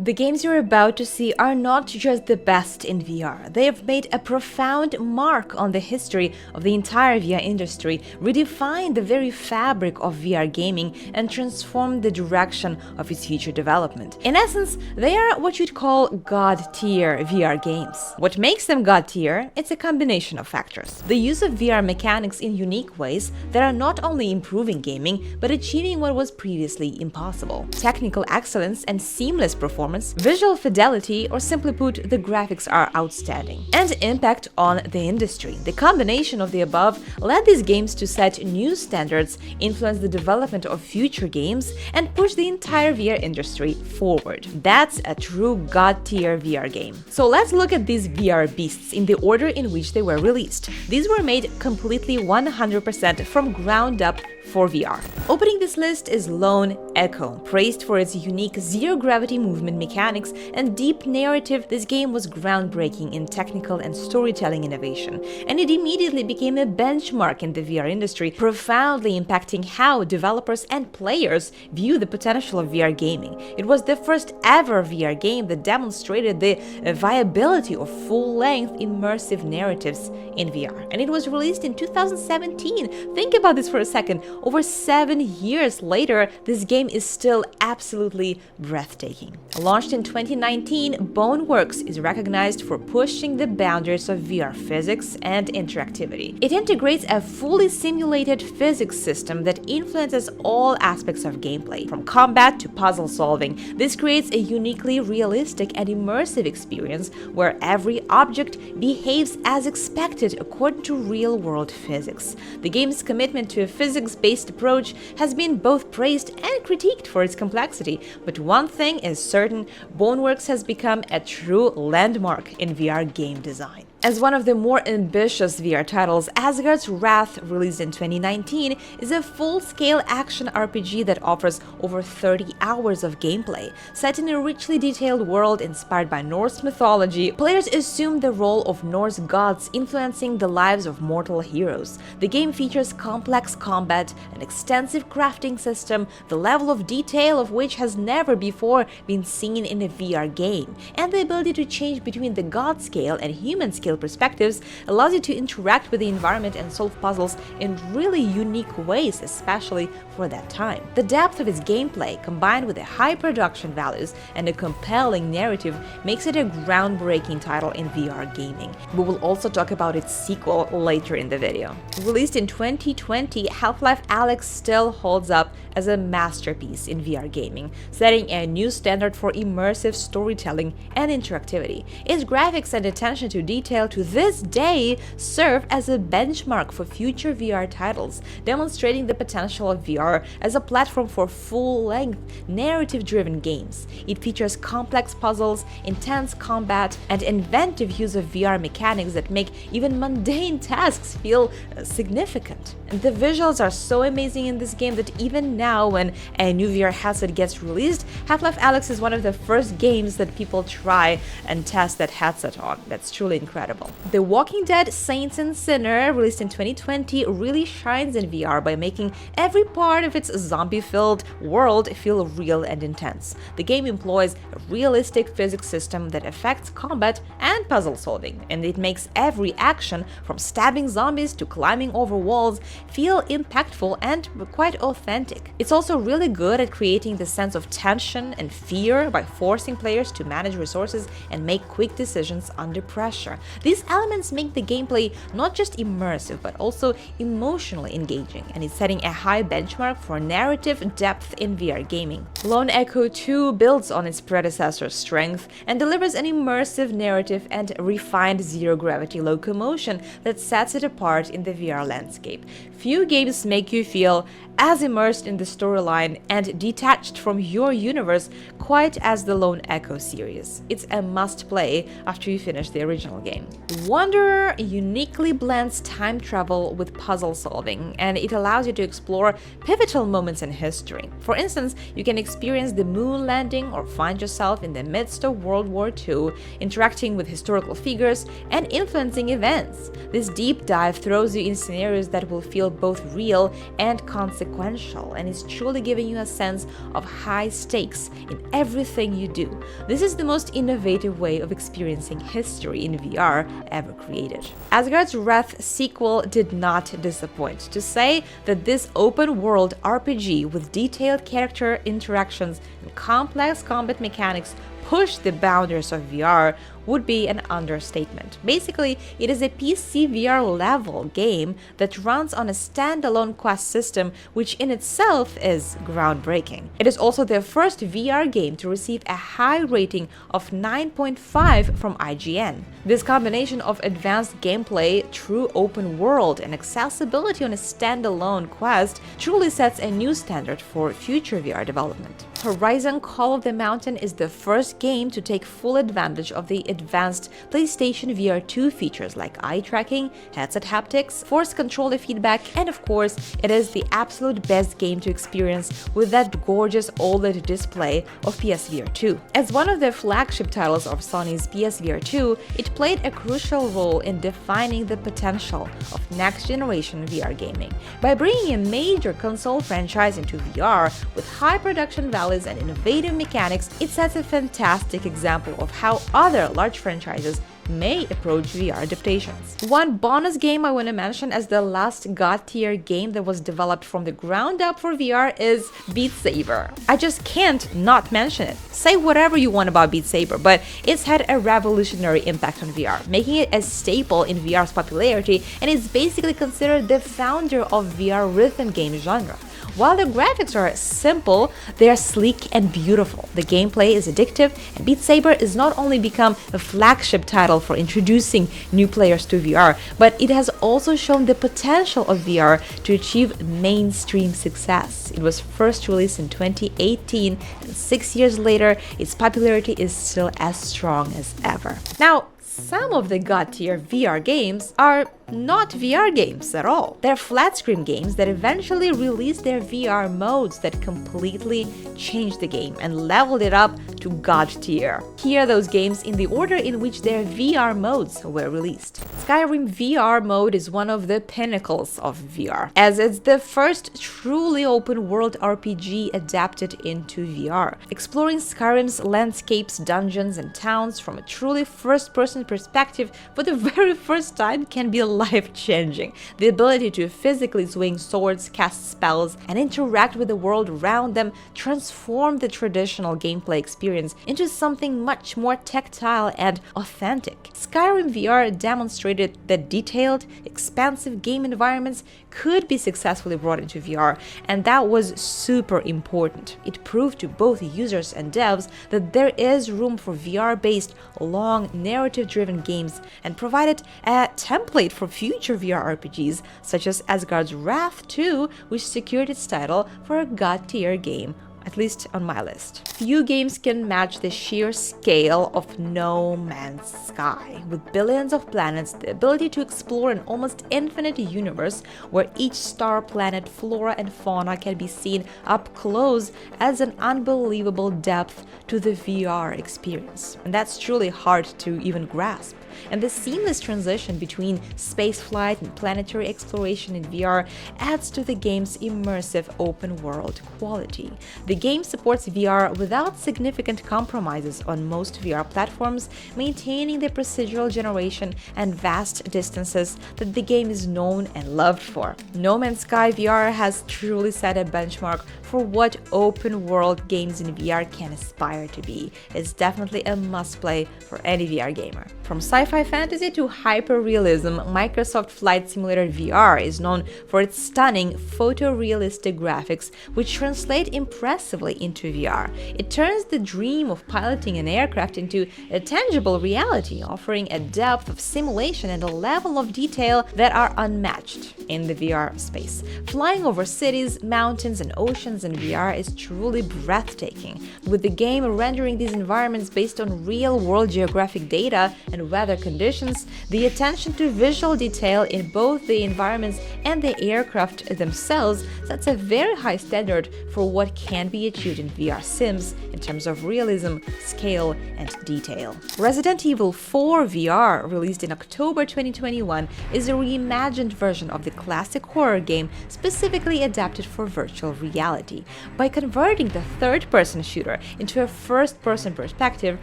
The games you're about to see are not just the best in VR. They have made a profound mark on the history of the entire VR industry, redefined the very fabric of VR gaming, and transformed the direction of its future development. In essence, they are what you'd call God-tier VR games. What makes them God-tier? It's a combination of factors. The use of VR mechanics in unique ways that are not only improving gaming, but achieving what was previously impossible. Technical excellence and seamless performance, visual fidelity, or simply put, the graphics are outstanding. And impact on the industry. The combination of the above led these games to set new standards, influence the development of future games, and push the entire VR industry forward. That's a true God-tier VR game. So let's look at these VR beasts in the order in which they were released. These were made completely 100% from ground up for VR. Opening this list is Lone Echo. Praised for its unique zero-gravity movement mechanics and deep narrative, this game was groundbreaking in technical and storytelling innovation, and it immediately became a benchmark in the VR industry, profoundly impacting how developers and players view the potential of VR gaming. It was the first ever VR game that demonstrated the viability of full-length immersive narratives in VR, and it was released in 2017. Think about this for a second. Over 7 years later, this game is still absolutely breathtaking. Launched in 2019, Boneworks is recognized for pushing the boundaries of VR physics and interactivity. It integrates a fully simulated physics system that influences all aspects of gameplay, from combat to puzzle solving. This creates a uniquely realistic and immersive experience where every object behaves as expected according to real-world physics. The game's commitment to a physics-based approach has been both praised and critiqued for its complexity, but one thing is certain: Boneworks has become a true landmark in VR game design. As one of the more ambitious VR titles, Asgard's Wrath, released in 2019, is a full-scale action RPG that offers over 30 hours of gameplay. Set in a richly detailed world inspired by Norse mythology, players assume the role of Norse gods influencing the lives of mortal heroes. The game features complex combat, an extensive crafting system, the level of detail of which has never before been seen in a VR game, and the ability to change between the god scale and human scale perspectives allows you to interact with the environment and solve puzzles in really unique ways, especially for that time. The depth of its gameplay, combined with the high production values and a compelling narrative, makes it a groundbreaking title in VR gaming. We will also talk about its sequel later in the video. Released in 2020, Half-Life Alyx still holds up as a masterpiece in VR gaming, setting a new standard for immersive storytelling and interactivity. Its graphics and attention to detail to this day serve as a benchmark for future VR titles, demonstrating the potential of VR as a platform for full-length, narrative-driven games. It features complex puzzles, intense combat, and inventive use of VR mechanics that make even mundane tasks feel significant. And the visuals are so amazing in this game that even now, when a new VR headset gets released, Half-Life Alyx is one of the first games that people try and test that headset on. That's truly incredible. The Walking Dead Saints and Sinner, released in 2020, really shines in VR by making every part of its zombie-filled world feel real and intense. The game employs a realistic physics system that affects combat and puzzle solving, and it makes every action, from stabbing zombies to climbing over walls, feel impactful and quite authentic. It's also really good at creating the sense of tension and fear by forcing players to manage resources and make quick decisions under pressure. These elements make the gameplay not just immersive, but also emotionally engaging, and it's setting a high benchmark for narrative depth in VR gaming. Lone Echo 2 builds on its predecessor's strength and delivers an immersive narrative and refined zero-gravity locomotion that sets it apart in the VR landscape. Few games make you feel as immersed in the storyline and detached from your universe quite as the Lone Echo series. It's a must-play after you finish the original game. Wanderer uniquely blends time travel with puzzle solving, and it allows you to explore pivotal moments in history. For instance, you can experience the moon landing or find yourself in the midst of World War II, interacting with historical figures and influencing events. This deep dive throws you in scenarios that will feel both real and consequential sequential and is truly giving you a sense of high stakes in everything you do. This is the most innovative way of experiencing history in VR ever created. Asgard's Wrath sequel did not disappoint. To say that this open-world RPG with detailed character interactions and complex combat mechanics push the boundaries of VR would be an understatement. Basically, it is a PCVR level game that runs on a standalone Quest system, which in itself is groundbreaking. It is also the first VR game to receive a high rating of 9.5 from IGN. This combination of advanced gameplay, true open world, and accessibility on a standalone Quest truly sets a new standard for future VR development. Horizon Call of the Mountain is the first game to take full advantage of the advanced PlayStation VR 2 features like eye tracking, headset haptics, force controller feedback, and of course, it is the absolute best game to experience with that gorgeous OLED display of PSVR 2. As one of the flagship titles of Sony's PSVR 2, it played a crucial role in defining the potential of next-generation VR gaming. By bringing a major console franchise into VR with high production values and innovative mechanics, it sets a fantastic example of how other large franchises may approach VR adaptations. One bonus game I want to mention as the last God-tier game that was developed from the ground up for VR is Beat Saber. I just can't not mention it. Say whatever you want about Beat Saber, but it's had a revolutionary impact on VR, making it a staple in VR's popularity, and is basically considered the founder of VR rhythm game genre. While the graphics are simple, they are sleek and beautiful. The gameplay is addictive, and Beat Saber has not only become a flagship title for introducing new players to VR, but it has also shown the potential of VR to achieve mainstream success. It was first released in 2018, and 6 years later, its popularity is still as strong as ever. Now, some of the God-tier VR games are not VR games at all. They're flat-screen games that eventually released their VR modes that completely changed the game and leveled it up to God-tier. Here are those games in the order in which their VR modes were released. Skyrim VR mode is one of the pinnacles of VR, as it's the first truly open-world RPG adapted into VR. Exploring Skyrim's landscapes, dungeons, and towns from a truly first-person perspective for the very first time can be life-changing. The ability to physically swing swords, cast spells, and interact with the world around them transformed the traditional gameplay experience into something much more tactile and authentic. Skyrim VR demonstrated that detailed, expansive game environments could be successfully brought into VR, and that was super important. It proved to both users and devs that there is room for VR-based, long, narrative-driven games, and provided a template for future VR RPGs, such as Asgard's Wrath 2, which secured its title for a God-tier game, at least on my list. Few games can match the sheer scale of No Man's Sky. With billions of planets, the ability to explore an almost infinite universe where each star, planet, flora, and fauna can be seen up close adds an unbelievable depth to the VR experience. And that's truly hard to even grasp. And the seamless transition between spaceflight and planetary exploration in VR adds to the game's immersive open-world quality. The game supports VR without significant compromises on most VR platforms, maintaining the procedural generation and vast distances that the game is known and loved for. No Man's Sky VR has truly set a benchmark for what open-world games in VR can aspire to be. It's definitely a must-play for any VR gamer. From sci-fi fantasy to hyper-realism, Microsoft Flight Simulator VR is known for its stunning photorealistic graphics, which translate impressively into VR. It turns the dream of piloting an aircraft into a tangible reality, offering a depth of simulation and a level of detail that are unmatched in the VR space. Flying over cities, mountains, and oceans in VR is truly breathtaking, with the game rendering these environments based on real-world geographic data and weather conditions. The attention to visual detail in both the environments and the aircraft themselves sets a very high standard for what can be be achieved in VR sims in terms of realism, scale, and detail. Resident Evil 4 VR, released in October 2021, is a reimagined version of the classic horror game specifically adapted for virtual reality. By converting the third-person shooter into a first-person perspective,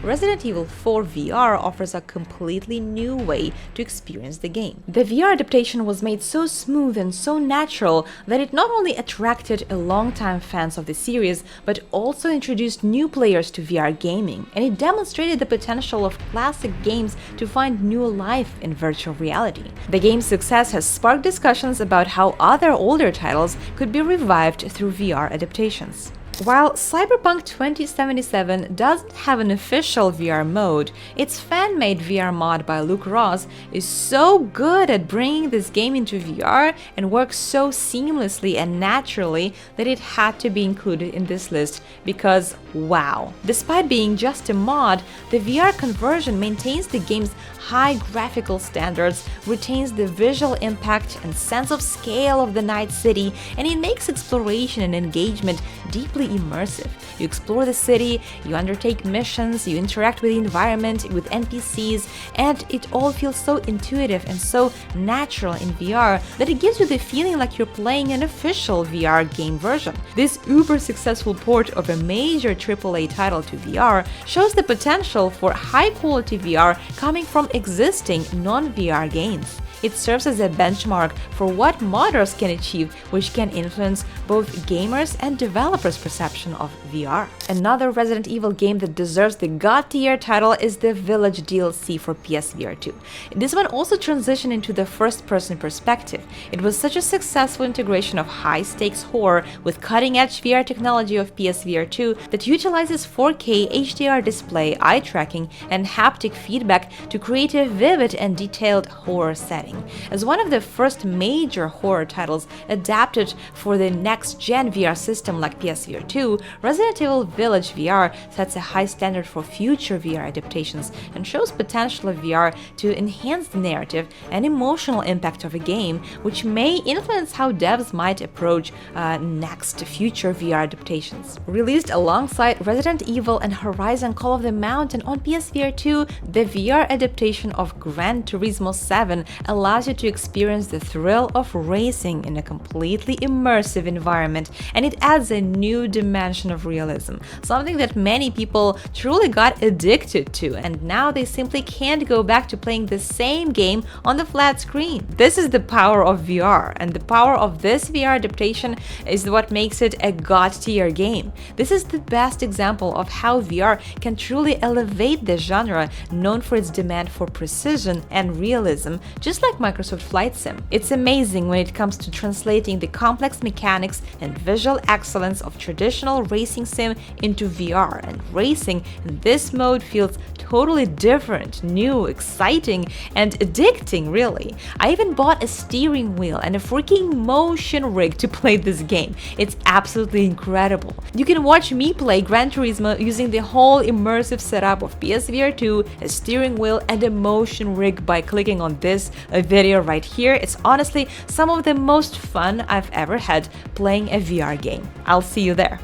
Resident Evil 4 VR offers a completely new way to experience the game. The VR adaptation was made so smooth and so natural that it not only attracted longtime fans of the series, but also introduced new players to VR gaming, and it demonstrated the potential of classic games to find new life in virtual reality. The game's success has sparked discussions about how other older titles could be revived through VR adaptations. While Cyberpunk 2077 doesn't have an official VR mode, its fan-made VR mod by Luke Ross is so good at bringing this game into VR and works so seamlessly and naturally that it had to be included in this list because wow. Despite being just a mod, the VR conversion maintains the game's high graphical standards, retains the visual impact and sense of scale of the Night City, and it makes exploration and engagement deeply immersive. You explore the city, you undertake missions, you interact with the environment, with NPCs, and it all feels so intuitive and so natural in VR that it gives you the feeling like you're playing an official VR game version. This uber successful port of a major AAA title to VR shows the potential for high-quality VR coming from existing non-VR games. It serves as a benchmark for what modders can achieve, which can influence both gamers and developers' perception of VR. Another Resident Evil game that deserves the God tier title is the Village DLC for PSVR 2. This one also transitioned into the first-person perspective. It was such a successful integration of high-stakes horror with cutting-edge VR technology of PSVR 2 that utilizes 4K HDR display, eye tracking, and haptic feedback to create a vivid and detailed horror setting. As one of the first major horror titles adapted for the next-gen VR system like PSVR 2, Resident Evil Village VR sets a high standard for future VR adaptations and shows potential of VR to enhance the narrative and emotional impact of a game, which may influence how devs might approach next future VR adaptations. Released alongside Resident Evil and Horizon Call of the Mountain on PSVR 2, the VR adaptation of Gran Turismo 7 allows you to experience the thrill of racing in a completely immersive environment, and it adds a new dimension of realism, something that many people truly got addicted to, and now they simply can't go back to playing the same game on the flat screen. This is the power of VR, and the power of this VR adaptation is what makes it a God tier game. This is the best example of how VR can truly elevate the genre known for its demand for precision and realism, just like Microsoft Flight Sim. It's amazing when it comes to translating the complex mechanics and visual excellence of traditional racing sim into VR, and racing in this mode feels totally different, new, exciting, and addicting, really. I even bought a steering wheel and a freaking motion rig to play this game. It's absolutely incredible. You can watch me play Gran Turismo using the whole immersive setup of PSVR 2, a steering wheel, and a motion rig by clicking on this video right here. It's honestly some of the most fun I've ever had playing a VR game. I'll see you there.